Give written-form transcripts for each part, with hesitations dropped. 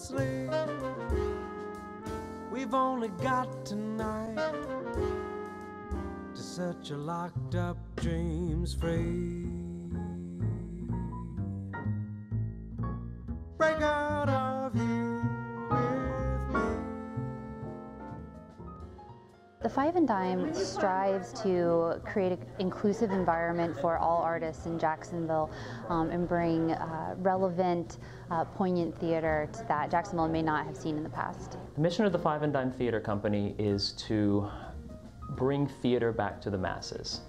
sleep. We've only got tonight to set your locked up dreams free. Break out of here with me. The Five and Dime strives to create an inclusive environment for all artists in Jacksonville and bring relevant, poignant theater that Jacksonville may not have seen in the past. The mission of the Five and Dime Theater Company is to bring theater back to the masses.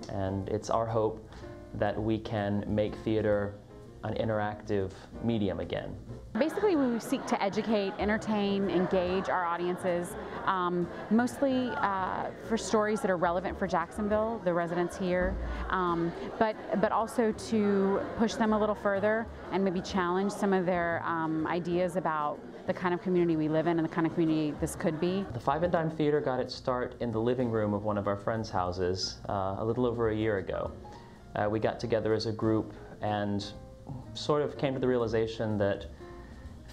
And it's our hope that we can make theater an interactive medium again. Basically, we seek to educate, entertain, engage our audiences, mostly for stories that are relevant for Jacksonville, the residents here, but also to push them a little further and maybe challenge some of their ideas about the kind of community we live in and the kind of community this could be. The Five and Dime Theater got its start in the living room of one of our friends' houses a little over a year ago. We got together as a group and sort of came to the realization that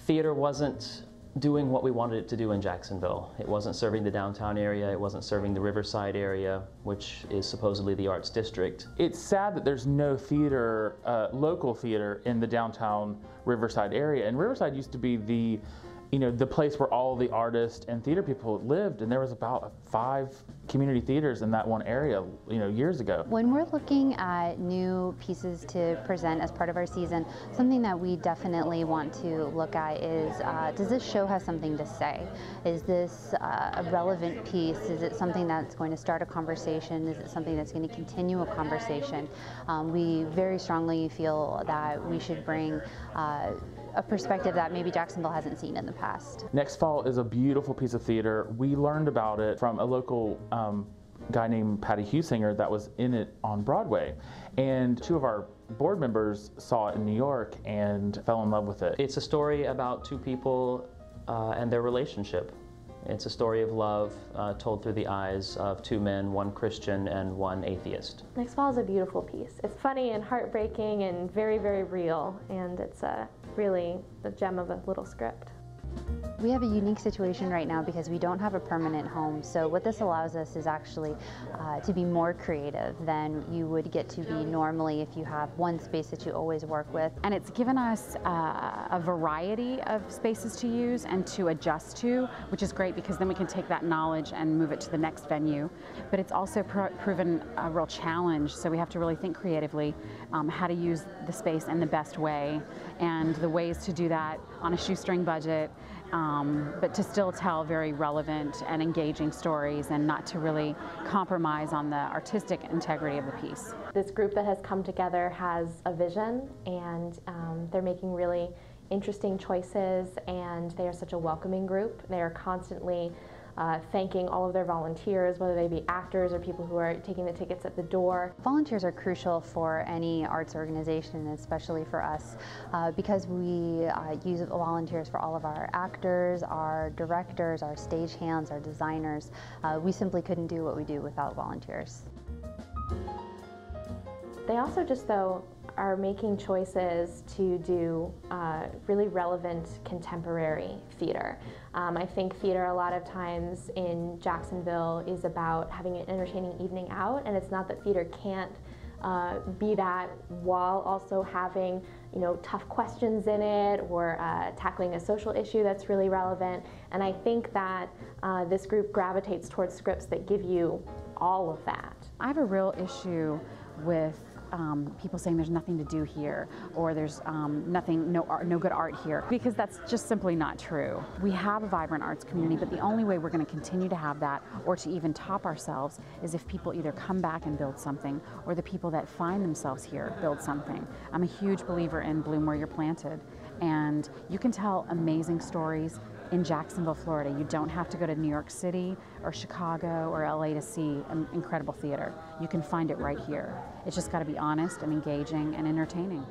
theater wasn't doing what we wanted it to do in Jacksonville. It wasn't serving the downtown area, it wasn't serving the Riverside area, which is supposedly the arts district. It's sad that there's no theater, local theater in the downtown Riverside area. And Riverside used to be the place where all the artists and theater people lived, and there was about 5 community theaters in that one area, years ago. When we're looking at new pieces to present as part of our season, something that we definitely want to look at is, does this show have something to say? Is this a relevant piece? Is it something that's going to start a conversation? Is it something that's going to continue a conversation? We very strongly feel that we should bring a perspective that maybe Jacksonville hasn't seen in the past. Next Fall is a beautiful piece of theater. We learned about it from a local guy named Patty Husinger that was in it on Broadway. And 2 of our board members saw it in New York and fell in love with it. It's a story about 2 people and their relationship. It's a story of love told through the eyes of 2 men, 1 Christian and 1 atheist. Next Fall is a beautiful piece. It's funny and heartbreaking and very, very real, and it's really the gem of a little script. We have a unique situation right now because we don't have a permanent home, so what this allows us is actually to be more creative than you would get to be normally if you have one space that you always work with. And it's given us a variety of spaces to use and to adjust to, which is great because then we can take that knowledge and move it to the next venue. But it's also proven a real challenge, so we have to really think creatively how to use the space in the best way, and the ways to do that on a shoestring budget, but to still tell very relevant and engaging stories and not to really compromise on the artistic integrity of the piece. This group that has come together has a vision, and they're making really interesting choices, and they are such a welcoming group. They are constantly thanking all of their volunteers, whether they be actors or people who are taking the tickets at the door. Volunteers are crucial for any arts organization, especially for us, because we use volunteers for all of our actors, our directors, our stagehands, our designers. We simply couldn't do what we do without volunteers. They also just, though, are making choices to do really relevant contemporary theater. I think theater a lot of times in Jacksonville is about having an entertaining evening out, and it's not that theater can't be that while also having tough questions in it or tackling a social issue that's really relevant. And I think that this group gravitates towards scripts that give you all of that. I have a real issue with people saying there's nothing to do here, or there's no good art here, because that's just simply not true. We have a vibrant arts community, but the only way we're going to continue to have that, or to even top ourselves, is if people either come back and build something, or the people that find themselves here build something. I'm a huge believer in bloom where you're planted, and you can tell amazing stories in Jacksonville, Florida. You don't have to go to New York City or Chicago or LA to see incredible theater. You can find it right here. It's just got to be honest and engaging and entertaining.